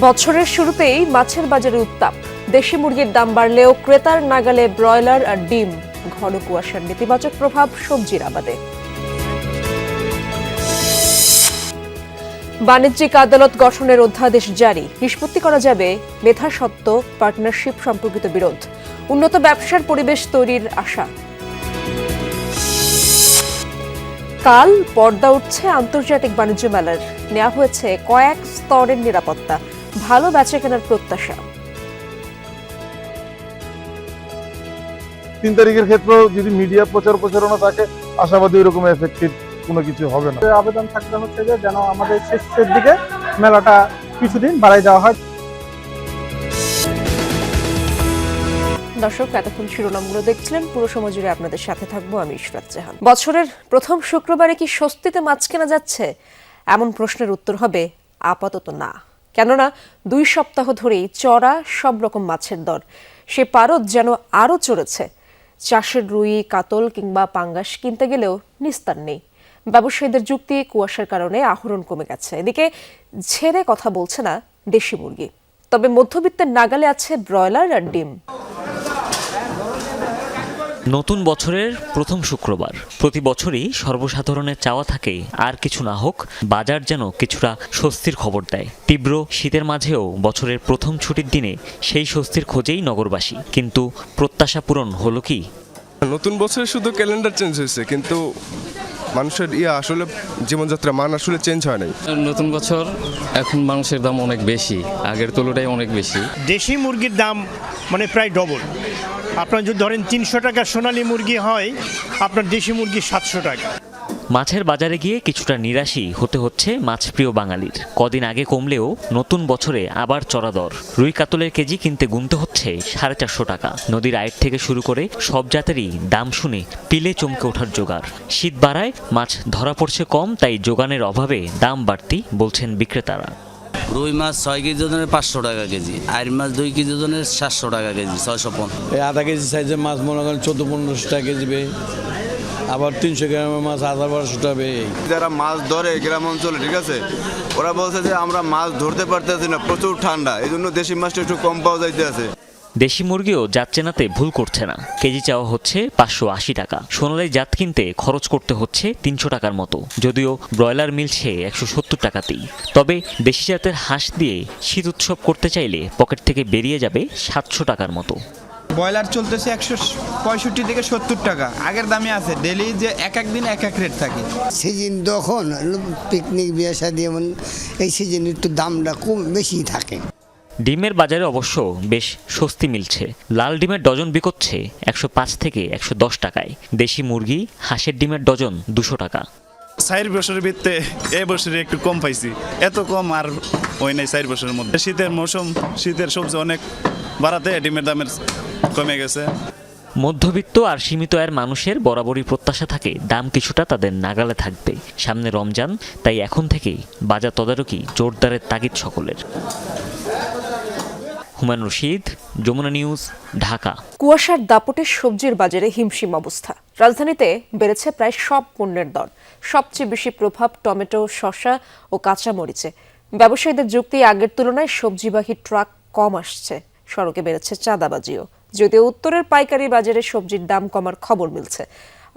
বছরের শুরুতেই মাছের বাজারে উত্তাপ। দেশি মুরগির দাম বাড়লেও ক্রেতার নাগালে ব্রয়লার আর ডিম। ঘন কুয়াশার নেতিবাচক প্রভাব সবজির আবাদে। বাণিজ্যিক আদালত গঠনের অধ্যাদেশ জারি। নিষ্পত্তি করা যাবে মেধাস্বত্ব পার্টনারশিপ সম্পর্কিত বিরোধ। উন্নত ব্যবসার পরিবেশ তৈরির আশা। কাল পর্দা উঠছে আন্তর্জাতিক বাণিজ্য মেলার। নেওয়া হয়েছে কয়েক স্তরের নিরাপত্তা। ভালো বেচাকেনার প্রত্যাশা। ৩ তারিখের ক্ষেত্রেও যদি মিডিয়া প্রচারণা থাকে, আশাবাদী এরকম এফেক্টিভ কোনো কিছু হবে না। আবেদন থাকতে হচ্ছে যে যেন আমাদের শেষের দিকে মেলাটা কিছুদিন বাড়াই দেওয়া হয়। দর্শক, এতক্ষণ শিরোনামগুলো দেখছিলেন। পুরো সময় জুড়ে আপনাদের সাথে থাকবো আমি ইশরাত জাহান। বছরের প্রথম শুক্রবারে কি স্বস্তিতে মাছ কেনা যাচ্ছে? এমন প্রশ্নের উত্তর হবে আপাতত না। কেননা 2 সপ্তাহ ধরেই চড়া সব রকম মাছের দর। সে পারদ যেন আরও চড়েছে। চাষের রুই, কাতল কিংবা পাঙ্গাস কিনতে গেলেও নিস্তার নেই। ব্যবসায়ীদের যুক্তি, কুয়াশার কারণে আহরণ কমে গেছে। এদিকে ছেড়ে কথা বলছে না দেশি মুরগি। তবে মধ্যবিত্তের নাগালে আছে ব্রয়লার আর ডিম। নতুন বছরের প্রথম শুক্রবার। প্রতি বছরই সর্বসাধারণের চাওয়া থাকে আর কিছু না হোক, বাজার যেন কিছুটা স্বস্তির খবর দেয়। তীব্র শীতের মাঝেও বছরের প্রথম ছুটির দিনে সেই স্বস্তির খোঁজেই নগরবাসী। কিন্তু প্রত্যাশা পূরণ হলো কি? নতুন বছরে শুধু ক্যালেন্ডার চেঞ্জ হয়েছে, কিন্তু মানুষের আসলে জীবনযাত্রা মান আসলে চেঞ্জ হয় নাই। নতুন বছর এখন মানুষের দাম অনেক বেশি, আগের তুলনায় অনেক বেশি। দেশি মুরগির দাম মানে প্রায় ডবল। আপনার যদি ধরেন 300 টাকা সোনালী মুরগি হয়, আপনার দেশি মুরগি 700 টাকা। মাছের বাজারে গিয়ে কিছুটা নিরাশই হতে হচ্ছে মাছপ্রিয় বাঙালির। কদিন আগে কমলেও নতুন বছরে আবার চড়া দর। রুই কাতলের কেজি কিনতে গুনতে হচ্ছে 450 টাকা। নদীর আয়ের থেকে শুরু করে সব জাতেরই দাম শুনে পিলে চমকে ওঠার জোগাড়। শীত বাড়ায় মাছ ধরা পড়ছে কম, তাই যোগানের অভাবে দাম বাড়তি বলছেন বিক্রেতারা। রুই মাছ 6 কেজি ওজনের 500 টাকা কেজি, আইর মাছ 2 কেজি ওজনের 700 টাকা কেজি, 650। এই আধা কেজি সাইজের মাছ মনে করেন 1400-1500 টাকা কেজি বে। আবার 300 গ্রামের মাছ 1200 টাকা বে। যারা মাছ ধরে গ্রাম অঞ্চলে, ঠিক আছে, ওরা বলছে যে আমরা মাছ ধরতে পারতেছি না, প্রচুর ঠান্ডা, এই জন্য দেশি মাছটা একটু কম পাওয়া যাইতে আছে। দেশি মুরগিও জাত চেনাতে ভুল করছে না। কেজি চাওয়া হচ্ছে 580 টাকা। সোনালী জাত কিনতে খরচ করতে হচ্ছে 300 টাকার মতো, যদিও ব্রয়লার মিলছে 170 টাকাতেই। তবে দেশি জাতের হাঁস দিয়ে শীত উৎসব করতে চাইলে পকেট থেকে বেরিয়ে যাবে 700 টাকার মতো। ব্রয়লার চলতেছে 165 থেকে 70 টাকা, আগের দামে আছে। ডেলি যে এক দিন এক রেট থাকে। সিজন তখন পিকনিক বিয়ে শাদী, এমন এই সিজনে একটু দামটা কম বেশি থাকে। ডিমের বাজারে অবশ্য বেশ স্বস্তি মিলছে। লাল ডিমের ডজন বিকোচ্ছে 105 থেকে 110 টাকায়। দেশি মুরগি, হাঁসের ডিমের ডজন 200 টাকা। 4 বছরের ভিত্তে এই বছরে একটু কম পাইছি, এত কম আর ওই নাই 4 বছরের মধ্যে। শীতের মৌসুম, শীতের সবজি অনেক বাড়াতে ডিমের দামের কমে গেছে। মধ্যবিত্ত আর সীমিত আয়ের মানুষের বরাবরই প্রত্যাশা থাকে দাম কিছুটা তাদের নাগালে থাকবে। সামনে রমজান, তাই এখন থেকেই বাজার তদারকি জোরদারের তাগিদ সকলের। হুমায়ুন রশিদ, যমুনা নিউজ, ঢাকা। কুয়াশার দাপটে সবজির বাজারে হিমশিম অবস্থা। রাজধানীতে বেড়েছে প্রায় সব পণ্যের দর। সবচেয়ে বেশি প্রভাব টমেটো, শসা ও কাঁচামরিচে। ব্যবসায়ীদের যুক্তি, আগের তুলনায় সবজিবাহী ট্রাক কম আসছে। সড়কে বেড়েছে চাঁদাবাজিও। যদিও উত্তরের পাইকারি বাজারে সবজির দাম কমার খবর মিলছে।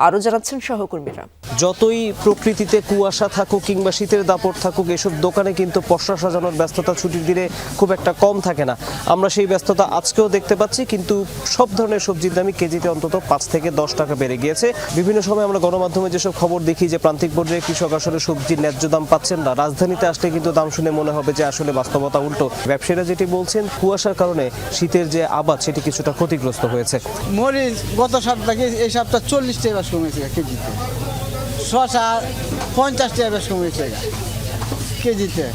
আরও জানাচ্ছেন সহকর্মীরা। যতই প্রকৃতিতে কুয়াশা থাকুক কিংবা শীতের দাপট থাকুক, এসব দোকানে কিন্তু পসরা সাজানোর ব্যস্ততা ছুটির দিনে খুব একটা কম থাকে না। আমরা সেই ব্যস্ততা আজকেও দেখতে পাচ্ছি, কিন্তু সব ধরনের সবজির দামই কেজিতে অন্তত 5 থেকে 10 টাকা বেড়ে গিয়েছে। বিভিন্ন সময় আমরা গণমাধ্যমে যেসব খবর দেখি যে প্রান্তিক পর্যায়ে কৃষক আসলে সবজির ন্যায্য দাম পাচ্ছেন না, রাজধানীতে আসলে কিন্তু দাম শুনে মনে হবে যে আসলে বাস্তবতা উল্টো। ব্যবসায়ীরা যেটি বলছেন, কুয়াশার কারণে শীতের যে আবাদ সেটি কিছুটা ক্ষতিগ্রস্ত হয়েছে। মরিচ গত সপ্তাহে এই সপ্তাহ 40 টাকা কমেছে কেজিতে। শসা 50 টাকা বেশ কমেছে কেজিতে।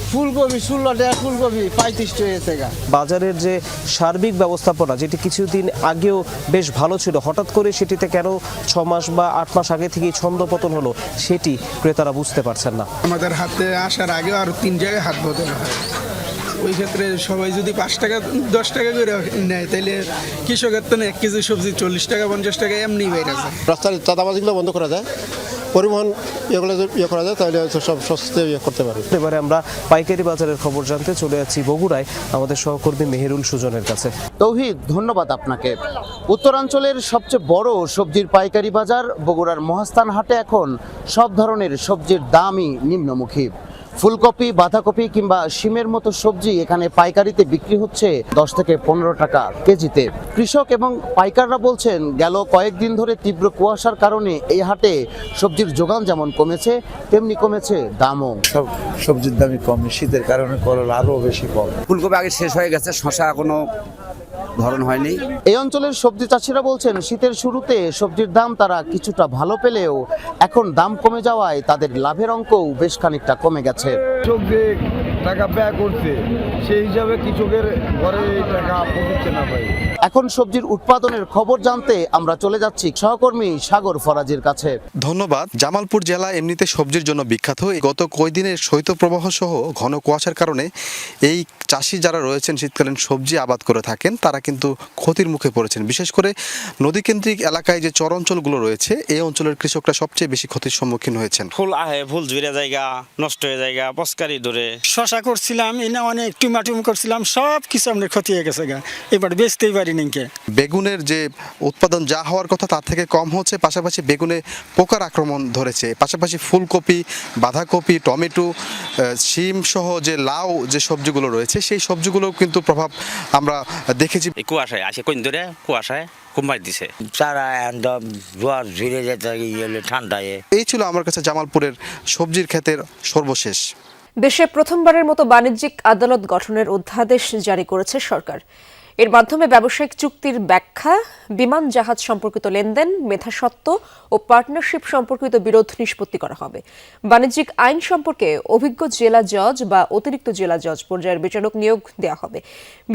ফুলকপি 16 টাকা, ফুলকপি 35 টাকা। বাজারের যে সার্বিক ব্যবস্থাপনা, যেটি কিছুদিন আগেও বেশ ভালো ছিল, হঠাৎ করে সেটিতে কেন 6 মাস বা 8 মাস আগে থেকেই ছন্দপতন হলো, সেটি ক্রেতারা বুঝতে পারছেন না। আমাদের হাতে আসার আগেও আরো 3 জায়গায় হাত বদল হয়। ওই ক্ষেত্রে সবাই যদি 5 টাকা 10 টাকা করে নেয় তাহলে কৃষকের তো 1 কেজি সবজি 40 টাকা 50 টাকা এমনি বেড়ে যায়। রাস্তার চাঁদাবাজিগুলো বন্ধ করা যায়, পরিবহন এগুলো করা যায়, তাহলে সব সস্তে করতে পারে। এবারে আমরা পাইকারি বাজারের খবর জানতে চলে যাচ্ছি বগুড়ায় আমাদের সহকর্মী মেহেরুল সুজনের কাছে। তৌহিদ, ধন্যবাদ আপনাকে। উত্তরাঞ্চলের সবচেয়ে বড় সবজির পাইকারি বাজার বগুড়ার মহাস্থান হাটে এখন সব ধরনের সবজির দামই নিম্নমুখী। ফুলকপি, বাঁধাকপি কিংবা শিমের মতো সবজি এখানে পাইকারিতে বিক্রি হচ্ছে 10 থেকে 15 টাকা কেজিতে। কৃষক এবং পাইকাররা বলছেন গেল কয়েকদিন ধরে তীব্র কুয়াশার কারণে এই হাটে সবজির যোগান যেমন কমেছে তেমনি কমেছে দামও। সব সবজির দামই কম, শীতের কারণে করলা আরও বেশি কম। ফুলকপি আগে শেষ হয়ে গেছে, শসা এখনো ধরন হয়নি। এই অঞ্চলের সবজি চাষিরা বলছেন শীতের শুরুতে সবজির দাম তারা কিছুটা ভালো পেলেও এখন দাম কমে যাওয়ায় তাদের লাভের অঙ্কও বেশ খানিকটা কমে গেছে। যে টাকা ব্যয় করছে সেই হিসাবে কৃষকের ঘরে টাকা পৌঁছচ্ছে না ভাই। এখন সবজির উৎপাদনের খবর জানতে আমরা চলে যাচ্ছি সহকর্মী সাগর ফরাজির কাছে। ধন্যবাদ। জামালপুর জেলা এমনিতে সবজির জন্য বিখ্যাত। গত কয়েকদিনের শৈত্যপ্রবাহ সহ ঘন কুয়াশার কারণে এই চাষি যারা রয়েছেন শীতকালীন সবজি আবাদ করে থাকেন তারা কিন্তু ক্ষতির মুখে পড়েছেন। বিশেষ করে নদীকেন্দ্রিক এলাকায় যে চর অঞ্চলগুলো রয়েছে এই অঞ্চলের কৃষকরা সবচেয়ে বেশি ক্ষতির সম্মুখীন হয়েছেন। ফুল আহে, ফুল ঝুড়ে জায়গা নষ্ট হয়ে জায়গা, পস্কারি ধরে। শসা করছিলাম, এনে অনেক টুমাটুম করছিলাম, সব কিছু আমাদের ক্ষতি হয়ে গেছে, এবার বেচতেই পারি নাকি। বেগুনের যে উৎপাদন যা হওয়ার কথা তার থেকে কম হচ্ছে, পাশাপাশি বেগুনে পোকার আক্রমণ ধরেছে, পাশাপাশি ফুলকপি, বাঁধাকপি, টমেটো, শিম সহ যে লাউ যে সবজিগুলো রয়েছে সেই সবজিগুলোও কিন্তু প্রভাব আমরা দেখেছি। কুয়াশায় আসে কোন ধরে কুয়াশায় কুমার দিছে, সারা একদম জোয়ার ঝুড়ে যেতে গেলে ঠান্ডায়। এই ছিল আমার কাছে জামালপুরের সবজির ক্ষেতের সর্বশেষ। দেশে প্রথমবারের মতো বাণিজ্যিক আদালত গঠনের অধ্যাদেশ জারি করেছে সরকার। এর মাধ্যমে ব্যবসায়িক চুক্তির ব্যাখ্যা, বিমান জাহাজ সম্পর্কিত লেনদেন, মেধাস্বত্ব ও পার্টনারশিপ সম্পর্কিত বিরোধ নিষ্পত্তি করা হবে। বাণিজ্যিক আইন সম্পর্কে অভিজ্ঞ জেলা জজ বা অতিরিক্ত জেলা জজ পর্যায়ের বিচারক নিয়োগ দেওয়া হবে।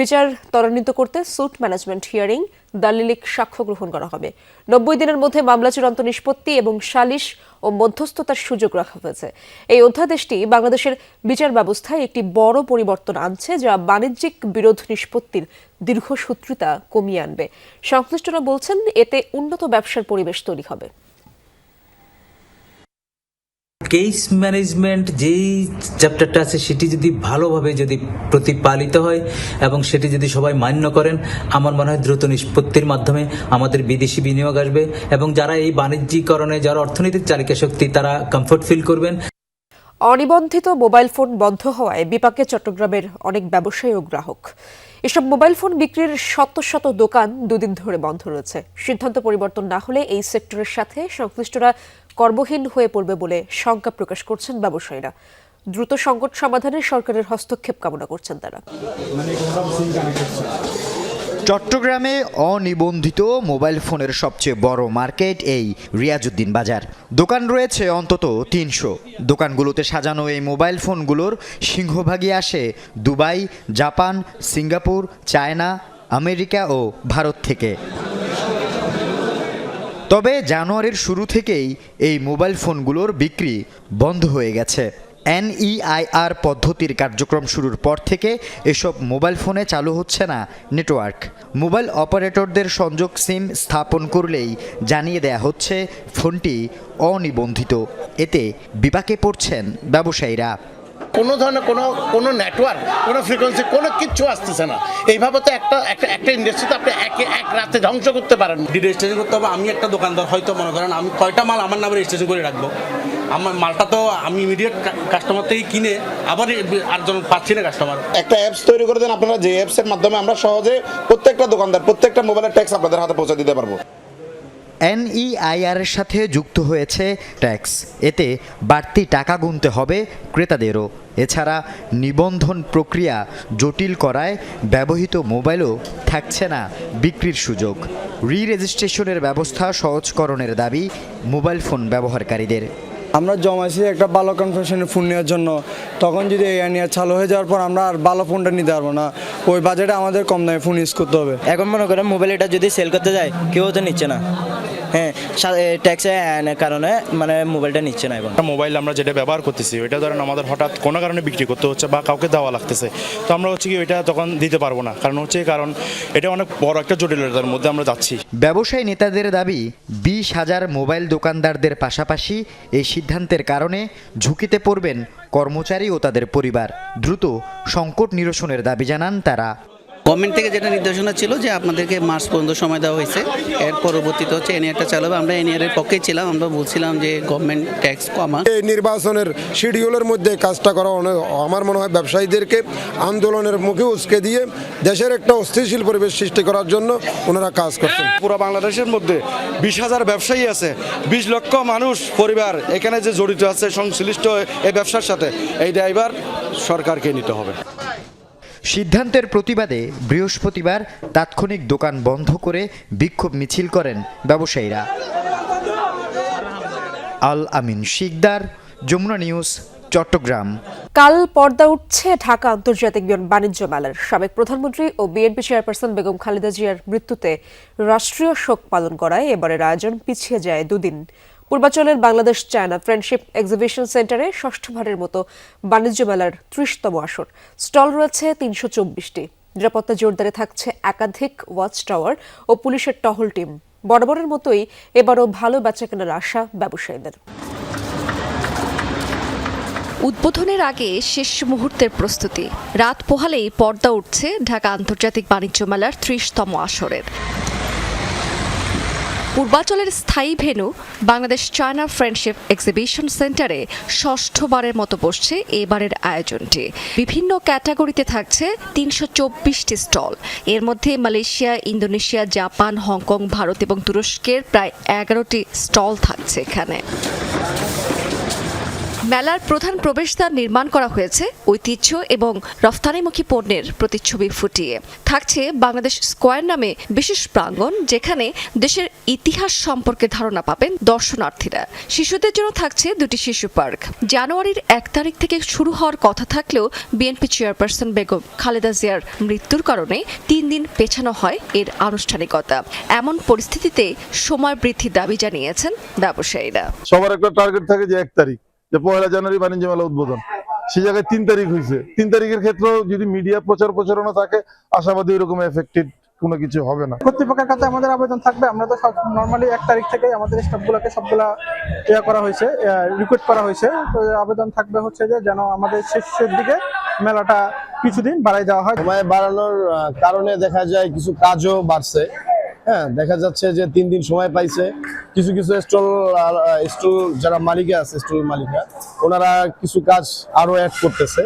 বিচার ত্বরান্বিত করতে স্যুট ম্যানেজমেন্ট হিয়ারিং, দালিলিক সাক্ষ্য গ্রহণ করা হবে। 90 দিনের মধ্যে মামলা চূড়ান্ত নিষ্পত্তি এবং সালিশ ও মধ্যস্থতার সুযোগ রাখা হয়েছে। এই অধ্যাদেশটি বাংলাদেশের বিচার ব্যবস্থায় একটি বড় পরিবর্তন আনছে, যা বাণিজ্যিক বিরোধ নিষ্পত্তির দীর্ঘসূত্রিতা কমিয়ে আনবে। সংশ্লিষ্টরা বলছেন এতে উন্নত ব্যবসার পরিবেশ তৈরি হবে। কেস ম্যানেজমেন্ট যেই চ্যাপ্টারটা আছে সেটি যদি ভালোভাবে যদি প্রতিপালিত হয় এবং সেটি যদি সবাই মান্য করেন, আমার মনে হয় দ্রুত নিষ্পত্তির মাধ্যমে আমাদের বিদেশি বিনিয়োগ আসবে এবং যারা এই বাণিজ্যিকরণে যারা অর্থনৈতিক চালিকা শক্তি তারা কমফোর্ট ফিল করবেন। অনিবন্ধিত মোবাইল ফোন বন্ধ হওয়ায় বিপাকে চট্টগ্রামের অনেক ব্যবসায়ী ও গ্রাহক। এসব মোবাইল ফোন বিক্রির শত শত দোকান দুদিন ধরে বন্ধ রয়েছে। সিদ্ধান্ত পরিবর্তন না হলে এই সেক্টরের সাথে সংশ্লিষ্টরা কর্মহীন হয়ে পড়বে বলে শঙ্কা প্রকাশ করছেন ব্যবসায়ীরা। দ্রুত সংকট সমাধানে সরকারের হস্তক্ষেপ কামনা করছেন তারা। চট্টগ্রামে অনিবন্ধিত মোবাইল ফোনের সবচেয়ে বড় মার্কেট এই রিয়াজউদ্দিন বাজার। দোকান রয়েছে অন্তত 300। দোকানগুলোতে সাজানো এই মোবাইল ফোনগুলোর সিংহভাগই আসে Dubai, Japan, Singapore, China, America ও ভারত থেকে। তবে জানুয়ারির শুরু থেকেই এই মোবাইল ফোনগুলোর বিক্রি বন্ধ হয়ে গেছে। NEIR পদ্ধতির কার্যক্রম শুরুর পর থেকে এসব মোবাইল ফোনে চালু হচ্ছে না নেটওয়ার্ক। মোবাইল অপারেটরদের সংযোগ সিম স্থাপন করলেই জানিয়ে দেয়া হচ্ছে ফোনটি অনিবন্ধিত। এতে বিপাকে পড়ছেন ব্যবসায়ীরা। কোনো ধরনের কোনো নেটওয়ার্ক, কোনো ফ্রিকোয়েন্সি, কোনো কিচ্ছু আসতেছে না। এইভাবে তো একটা ইন্ডাস্ট্রিতে আপনি এক রাতে ধ্বংস করতে পারেন। রেজিস্ট্রেশন করতে হবে। আমি একটা দোকানদার, হয়তো মনে করেন আমি কয়টা মাল আমার নামে রেজিস্ট্রেশন করে রাখবো। আমার মালটা তো আমি ইমিডিয়েট কাস্টমার থেকে কিনে আবার আরেকজন পাচ্ছি না কাস্টমার। একটা অ্যাপস তৈরি করে দেন আপনারা, যে অ্যাপসের মাধ্যমে আমরা সহজে প্রত্যেকটা দোকানদার প্রত্যেকটা মোবাইলের ট্যাক্স আপনাদের হাতে পৌঁছে দিতে পারবো। NEIR এর সাথে যুক্ত হয়েছে ট্যাক্স। এতে বাড়তি টাকা গুনতে হবে ক্রেতাদেরও। এছাড়া নিবন্ধন প্রক্রিয়া জটিল করায় ব্যবহৃত মোবাইলও থাকছে না বিক্রির সুযোগ। রেজিস্ট্রেশনের ব্যবস্থা সহজকরণের দাবি মোবাইল ফোন ব্যবহারকারীদের। আমরা জমাইছি একটা ভালো কনফিগারেশনের ফোন নেওয়ার জন্য, তখন যদি এই নিয়ে চালু হয়ে যাওয়ার পর আমরা আর ভালো ফোনটা নিতে পারবো না। ওই বাজেটে আমাদের কম দামে ফোন ইউজ করতে হবে। এখন মনে করেন মোবাইল এটা যদি সেল করতে যায় কেউ তো নিচ্ছে না। হ্যাঁ, ট্যাক্সের কারণে মানে মোবাইলটা নিচ্ছে না। এবং মোবাইল আমরা যেটা ব্যবহার করতেছি ওইটা ধরেন আমাদের হঠাৎ কোনো কারণে বিক্রি করতে হচ্ছে বা কাউকে দেওয়া লাগতেছে, তো আমরা হচ্ছে কি ওইটা তখন দিতে পারবো না, কারণ এটা অনেক বড় একটা জটিলতার মধ্যে আমরা যাচ্ছি। ব্যবসায়ী নেতাদের দাবি 20,000 মোবাইল দোকানদারদের পাশাপাশি এই সিদ্ধান্তের কারণে ঝুঁকিতে পড়বেন কর্মচারী ও তাদের পরিবার। দ্রুত সংকট নিরসনের দাবি জানান তারা। গভর্নমেন্ট থেকে যেটা নির্দেশনা ছিল যে আপনাদেরকে মার্চ পর্যন্ত সময় দেওয়া হয়েছে, এর পরবর্তীতে হচ্ছে এনইআরটা চালাবে। আমরা এনইআরের পক্ষেই ছিলাম, আমরা বলছিলাম যে গভর্নমেন্ট ট্যাক্স কমা। এই নির্বাচনের শিডিউলের মধ্যে কাজটা করা আমার মনে হয় ব্যবসায়ীদেরকে আন্দোলনের মুখে উস্কে দিয়ে দেশের একটা অস্থিতিশীল পরিবেশ সৃষ্টি করার জন্য ওনারা কাজ করছেন। পুরো বাংলাদেশের মধ্যে 20,000 ব্যবসায়ী আছে, 20 লক্ষ মানুষ পরিবার এখানে যে জড়িত আছে সংশ্লিষ্ট এই ব্যবসার সাথে, এই দায়ভার সরকারকে নিতে হবে। সিদ্ধান্তের প্রতিবাদে বৃহস্পতিবার তাৎক্ষণিক দোকান বন্ধ করে বিক্ষোভ মিছিল করেন ব্যবসায়ীরা। আল আমিন শিকদার, যমুনা নিউজ, চট্টগ্রাম। কাল পর্দা উঠছে ঢাকা আন্তর্জাতিক বাণিজ্য মেলার। সাবেক প্রধানমন্ত্রী ও বিএনপি চেয়ারপারসন বেগম খালেদা জিয়ার মৃত্যুতে রাষ্ট্রীয় শোক পালন করায় এবারের আয়োজন পিছিয়ে যায় দুদিন। পূর্বাঞ্চলের বাংলাদেশ চায়না ফ্রেন্ডশিপ এক্সিবিশন সেন্টারে ষষ্ঠবারের মতো বাণিজ্য মেলার 30তম আসর। স্টল রয়েছে 324টি। নিরাপত্তা জোরদারে থাকছে একাধিক ওয়াচ টাওয়ার ও পুলিশের টহল টিম। বরাবরের মতোই এবারও ভালো বেচাকেনার আশা ব্যবসায়ীদের। উদ্বোধনের আগে শেষ মুহূর্তের প্রস্তুতি। রাত পোহালেই পর্দা উঠছে ঢাকা আন্তর্জাতিক বাণিজ্য মেলার 30তম আসরের। পূর্বাঞ্চলের স্থায়ী venue Bangladesh China friendship exhibition সেন্টারে ষষ্ঠবারের মতো বসছে এবারের আয়োজনটি। বিভিন্ন ক্যাটাগরিতে থাকছে 324টি স্টল। এর মধ্যে Malaysia, Indonesia, Japan, Hong Kong, Bharat এবং তুরস্কের প্রায় 11টি স্টল থাকছে এখানে। মেলার প্রধান প্রবেশদ্বার নির্মাণ করা হয়েছে ঐতিহ্য এবং রফতানিমুখী পণ্যের প্রতিচ্ছবি ফুটিয়ে। থাকছে বাংলাদেশ স্কয়ার নামে বিশেষ প্রাঙ্গণ, যেখানে দেশের ইতিহাস সম্পর্কে ধারণা পাবেন দর্শনার্থীরা। শিশুদের জন্য থাকছে 2টি শিশু পার্ক। জানুয়ারির 1 তারিখ থেকে শুরু হওয়ার কথা থাকলেও বিএনপি চেয়ারপারসন বেগম খালেদা জিয়ার মৃত্যুর কারণে 3 দিন পেছানো হয় এর আনুষ্ঠানিকতা। এমন পরিস্থিতিতে সময় বৃদ্ধির দাবি জানিয়েছেন ব্যবসায়ীরা। সবার একটা টার্গেট থাকে যে 1 তারিখ, যে 1 জানুয়ারি বাণিজ্য মেলা উদ্বোধন, সেই জায়গায় 3 তারিখ হয়েছে। 3 তারিখের ক্ষেত্রেও যদি মিডিয়া প্রচারণা থাকে, আশাবাদী এরকম এফেক্টেড কোনো কিছু হবে না। কর্তৃপক্ষের কাছে আমাদের আবেদন থাকবে, আমরা তো নর্মালি 1 তারিখ থেকে আমাদের স্টাফগুলোকে সবগুলা করা হয়েছে, রিকোয়েস্ট করা হয়েছে। তো আবেদন থাকবে হচ্ছে যে যেন আমাদের শেষের দিকে মেলাটা কিছুদিন বাড়াই দেওয়া হয়। সময় বাড়ানোর কারণে দেখা যায় কিছু কাজও বাড়ছে। হ্যাঁ, দেখা যাচ্ছে যে 3 দিন সময় পাইছে। কিছু স্টল যারা মালিকা আছে, স্টল মালিকা, ওনারা কিছু কাজ আরো অ্যাড করতেছে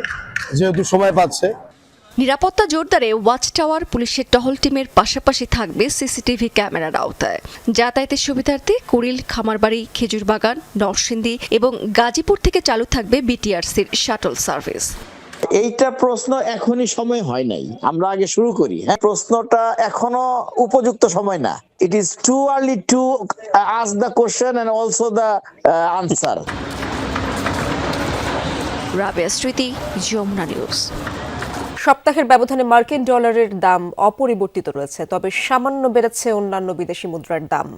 যেহেতু সময় পাচ্ছে। নিরাপত্তা জোরদারে ওয়াচ টাওয়ার, পুলিশের টহল টিমের পাশাপাশি থাকবে সিসিটিভি ক্যামেরার আওতায়। যাতায়াতের সুবিধার্থে কুড়িল, খামারবাড়ি, খেজুরবাগান, নরসিংদী এবং গাজীপুর থেকে চালু থাকবে বিটিআরসির শাটল সার্ভিস। এইটা প্রশ্ন এখনই সময় হয় নাই, আমরা আগে শুরু করি। হ্যাঁ, প্রশ্নটা এখনো উপযুক্ত সময় না। It is too early to ask the question and also the answer. Rabeya Smriti, Jamuna news. সপ্তাহের ব্যবধানে মার্কিন ডলারের দাম অপরিবর্তিত রয়েছে, তবে সামান্য বেড়েছে অন্যান্য বিদেশি মুদ্রার দাম।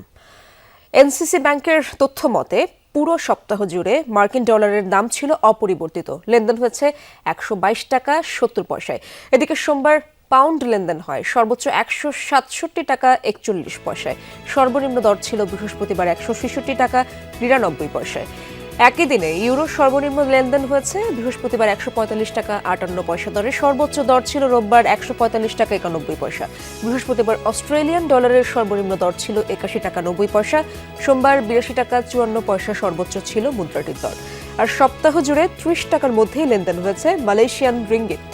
এনসিসি ব্যাংকের তথ্য মতে পুরো সপ্তাহ জুড়ে মার্কিন ডলারের দাম ছিল অপরিবর্তিত। লেনদেন হয়েছে 122 টাকা 70 পয়সায়। এদিকে সোমবার পাউন্ড লেনদেন হয় সর্বোচ্চ 167 টাকা 41 পয়সায়। সর্বনিম্ন দর ছিল বৃহস্পতিবার 166 টাকা 99 পয়সায়। একই দিনে ইউরো সর্বনিম্ন লেনদেন হয়েছে বৃহস্পতিবার 145 টাকা 58 পয়সা দরে। সর্বোচ্চ দর ছিল রোববার 145 টাকা 91 পয়সা। বৃহস্পতিবার অস্ট্রেলিয়ান ডলারের সর্বনিম্ন দর ছিল 81 টাকা 90 পয়সা। সোমবার 82 টাকা 54 পয়সা সর্বোচ্চ ছিল মুদ্রাটির দর। আর সপ্তাহ জুড়ে 30 টাকার মধ্যেই লেনদেন হয়েছে মালয়েশিয়ান রিঙ্গিত।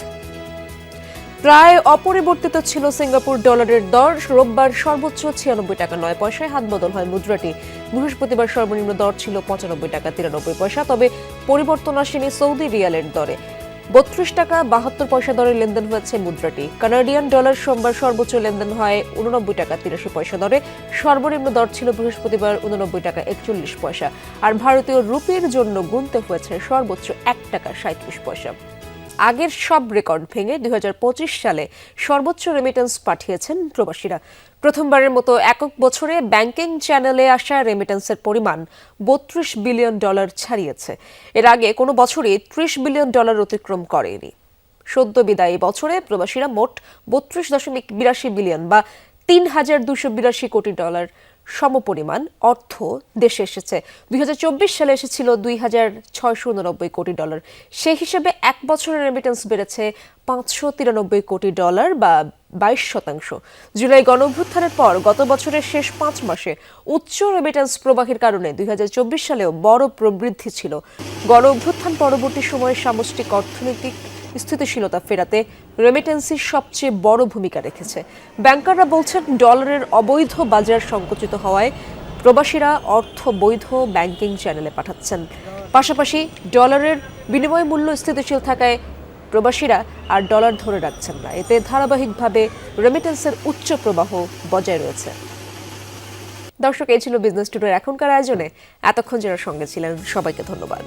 প্রায় অপরিবর্তিত ছিল সিঙ্গাপুর ডলারের দর। রোববার সর্বোচ্চ 96 টাকা 9 পয়সায় হাত বদল হয় মুদ্রাটি। বৃহস্পতিবার সর্বনিম্ন দর ছিল 95 টাকা 93 পয়সা। তবে পরিবর্তন আসেনি সৌদি রিয়ালের দরে। 32 টাকা 72 পয়সা দরে লেনদেন হয়েছে মুদ্রাটি। কানাডিয়ান ডলার সোমবার সর্বোচ্চ লেনদেন হয় 89 টাকা 83 পয়সা দরে। সর্বনিম্ন দর ছিল বৃহস্পতিবার 89 টাকা 41 পয়সা। আর ভারতীয় রুপির জন্য গুনতে হয়েছে সর্বোচ্চ 1 টাকা 37 পয়সা। আগের সব রেকর্ড ভেঙে 2025 সালে সর্বোচ্চ রেমিটেন্স পাঠিয়েছেন প্রবাসীরা। প্রথমবারের মতো একক বছরে ব্যাংকিং চ্যানেলে আসা রেমিটেন্সের পরিমাণ $32 বিলিয়ন ছাড়িয়েছে। এর আগে কোনো বছরই $30 বিলিয়ন অতিক্রম করেনি। সদ্য বিদায়ী বছরে প্রবাসীরা মোট 32.82 বিলিয়ন বা $3,282 কোটি সমপরিমাণ অর্থ দেশে এসেছে। 2024 সালে এসেছিল $2,689 কোটি। সেই হিসেবে এক বছরের রেমিটেন্স বেড়েছে $593 কোটি বা 22%। জুলাই গণঅভ্যুত্থানের পর গত বছরের শেষ 5 মাসে উচ্চ রেমিটেন্স প্রবাহের কারণে 2024 সালেও বড় প্রবৃদ্ধি ছিল। গণঅভ্যুত্থান পরবর্তী সময়ে সামষ্টিক অর্থনৈতিক স্থিতিশীলতা ফেরাতে রেমিটেন্সই সবচেয়ে বড় ভূমিকা রেখেছে। ব্যাংকাররা বলছেন, ডলারের অবৈধ বাজার সংকুচিত হওয়ায় প্রবাসীরা অর্থ বৈধ ব্যাংকিং চ্যানেলে পাঠাচ্ছেন। পাশাপাশি ডলারের বিনিময় মূল্য স্থিতিশীল থাকায় প্রবাসীরা আর ডলার ধরে রাখছেন না। এতে ধারাবাহিকভাবে রেমিটেন্সের উচ্চ প্রবাহ বজায় রয়েছে। দর্শক, এই ছিল বিজনেস টুডের এখনকার আয়োজনে। এতক্ষণ যারা সঙ্গে ছিলেন সবাইকে ধন্যবাদ।